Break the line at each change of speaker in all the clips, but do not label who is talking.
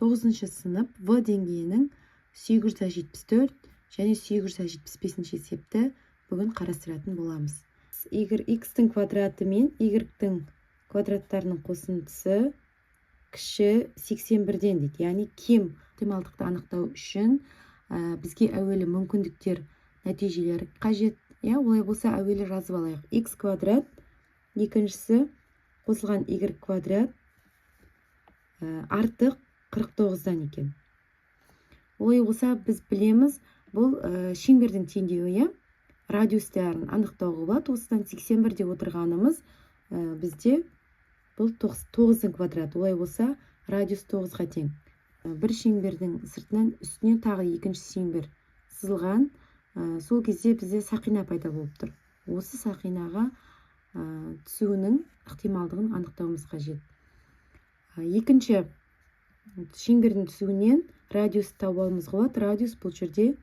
9 сынып В деңгейінің 874 және 875 есепті бүгін қарастыратын боламыз. X-тің квадраты мен Y-тің квадраттарының қосындысы кіші 81-ден дейді. Яғни кем ықтималдықты анықтау үшін бізге әуелі мүмкіндіктер нәтижелері қажет. Олай болса әуелі жазып алайық. X квадрат, екіншісі қосылған Y квадрат артық 49-дан екен. Олай болса біз білеміз, бұл шеңбердің теңдеуі, радиустарын анықтауға болады. Осыдан 81 деп отырғанымыз бізде бұл 9-ның квадраты. Олай болса радиус 9-ға тең. Бір шеңбердің сыртынан үстіне тағы екінші шеңбер сызылған. Сол кезде бізде сақина пайда болып тұр. Осы сақинаға түсуінің ықтималдығын анықтауымыз қажет. Екінші шеңбердің түсуінен радиус тауып алуымызға болады. Радиус бұл жерде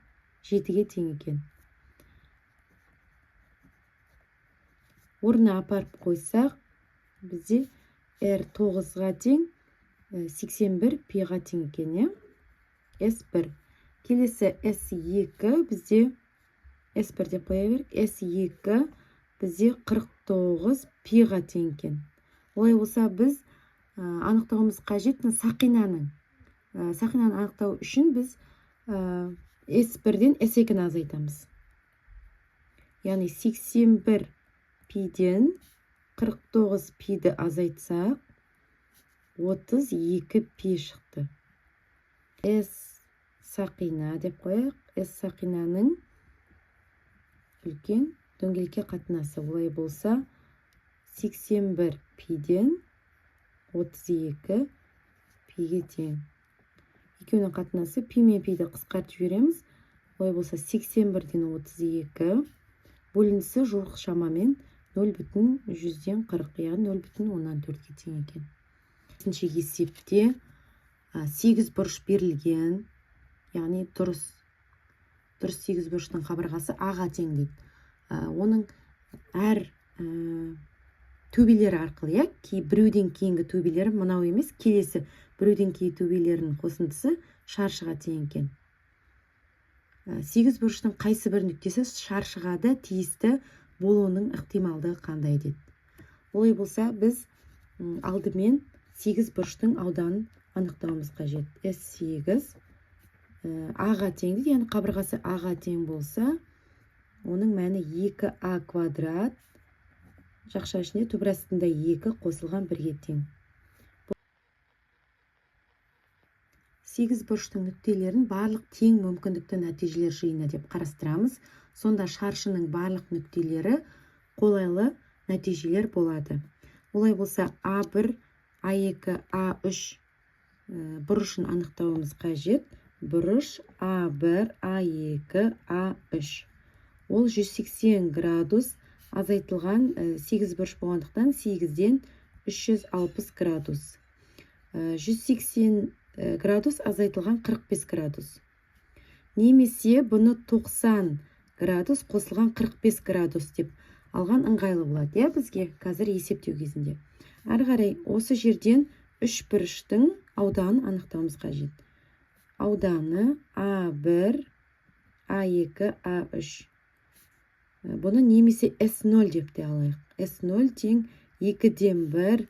7-ге тең екен. Орнына апарып қойсақ, бізде R 9-ға тең, 81 пиға тең екен. S1. Келесі S2 бізде S1 деп қоя берік. S2 бізде 49 пиға тең екен. Олай болса біз анықтауымыз қажет сақинаны анықтау үшін біз S1-ден S2-ні азайтамыз. Яғни 81 пиден 49 пиді азайтсақ, 32 пи шықты. S сақина деп қояқ. S сақинаның үлкен дөңгелекке қатынасы. Олай болса 81 пиден 32 пиге тең. Екеуінің қатынасы пи мен пиді қысқартып жібереміз. Олай болса 81-ден 32 бөлінісі жуық шамамен 0,140, яғни 0,14-ге тең екен. Екінші есепте 8 бұрыш берілген, яғни дұрыс 8 бұрыштың қабырғасы А-ға тең дейді. Оның әр төбелері арқылы, біреуден кейінгі төбелері мынау емес, келесі біреуден кейін төбелерінің қосындысы шаршыға тең екен. 8 бұрыштың қайсы бір нүктесі шаршыға да тиісті болуының ықтималдығы қандай деді. Олай болса біз алдымен 8 бұрыштың ауданын анықтауымыз қажет. S8 А-ға тең дейді, яғни қабырғасы А-ға тең болса, оның мәні 2А квадрат, жақша ішіне түбір астында 2 қосылған 1-ге тең. 8 бұрыштың нүктелерін барлық тең мүмкіндікті нәтижелер жиыны деп қарастырамыз. Сонда шаршының барлық нүктелері қолайлы нәтижелер болады. Олай болса А1, А2, А3 бұрышын анықтауымыз қажет. Бұрыш А1, А2, А3. Ол 180 градус азайтылған 8 бұрыш болғандықтан 8-ден 360 градус. 180 градус азайтылған 45 градус. Немесе бұны 90 градус қосылған 45 градус деп алған ыңғайлы болады. Бізге қазір есептеу кезінде. Ары қарай осы жерден 3 бұрыштың ауданын анықтауымыз қажет. Ауданы А1, А2, А3. Бұны немесе S0 деп те алайық. S0 тең 2-ден 1,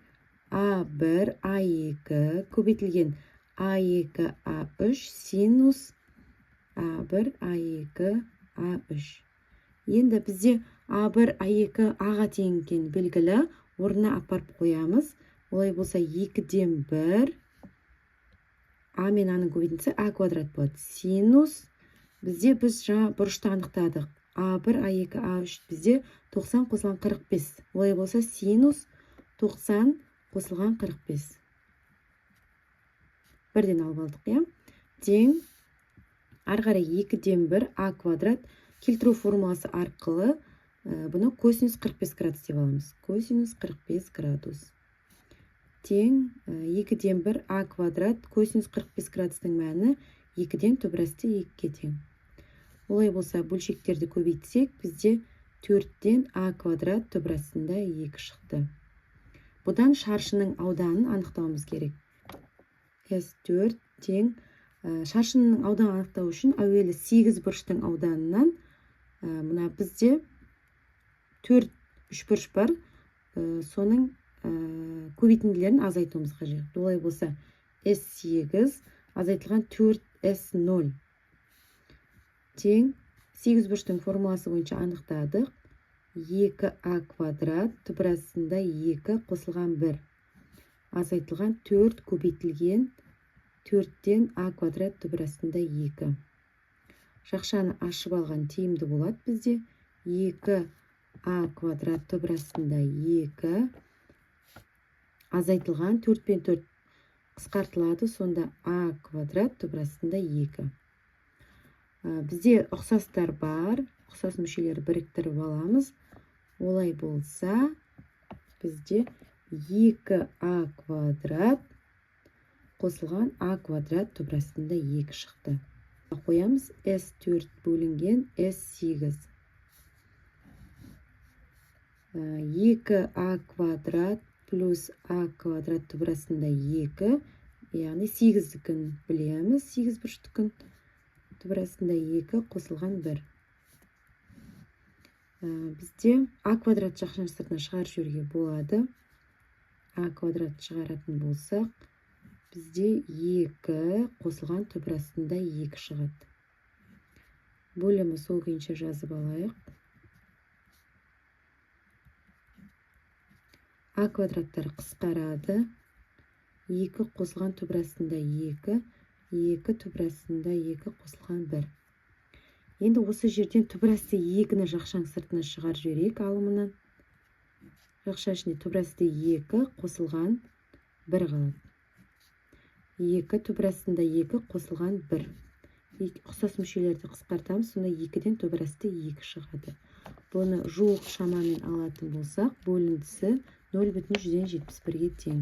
А1, А2 көбейтілген А2, А3 синус А1, А2, А3. Енді бізде А1, А2, А-ға тең екен белгілі. Орнына апарып қоямыз. Олай болса 2-ден 1, А мен А-ның көбейтіндісі А квадрат болады. Синус бізде біз жаңа бұрышты анықтадық. А1, А2, А3 бізде 90 қосылған 45. Олай болса синус 90 қосылған 45. Бірден алып алдық, тең. Ары қарай 2-ден 1 А квадрат келтіру формуласы арқылы бұны косинус 45 градус деп аламыз. Косинус 45 градус. Тең 2-ден 1 А квадрат косинус 45 градустың мәні 2-ден түбірасты 2-ге тең. Олай болса бөлшектерді көбейтсек, бізде 4-ден А квадрат түбірастында 2 шықты. Бұдан шаршының ауданын анықтауымыз керек. S4 тең шаршының ауданын анықтау үшін әуелі 8 бұрыштың ауданынан мына бізде 4 үшбұрыш бар, соның көбейтінділерін азайтуымыз қажет. Олай болса S8 азайтылған 4S0 тең 8 бұрыштың формуласы бойынша анықтадық. 2a квадрат түбір астында 2 қосылған 1 азайтылған 4 көбейтілген 4-тен a квадрат түбір астында 2. Жақшаны ашып алған тиімді болады бізде. 2a квадрат түбір астында 2 азайтылған 4 пен 4 қысқартылады, сонда a квадрат түбір астында 2. Бізде ұқсастар бар, ұқсас мүшелер біріктіріп аламыз. Олай болса, бізде 2a квадрат қосылған a квадрат түбір астында 2 шықты. Қоямыз S4 бөлінген S8. 2a квадрат плюс a квадрат түбір астында 2, яғни 8-дікін білеміз, 8 бұрыштікін түбір астында 2 қосылған 1. Бізде a квадрат жақшаның сыртына шығарып жіберуге болады. a квадрат шығаратын болсақ, бізде 2 қосылған түбір астында 2 шығады. Бөлімі сол күйінше жазып алайық. a квадраттар қысқарады. 2 қосылған түбір астында 2, 2 түбір астында 2 қосылған 1. Енді осы жерден түбір асты 2-ні жақшаның сыртына шығарып жіберейік алымынан. Жақша ішінде түбір асты 2 қосылған 1 қалады. 2 түбір астында 2 қосылған 1. Ұқсас мүшелерді қысқартамыз, сонда 2-ден түбір асты 2 шығады. Бұны жуық шамамен алатын болсақ, бөліндісі 0,171-ге тең.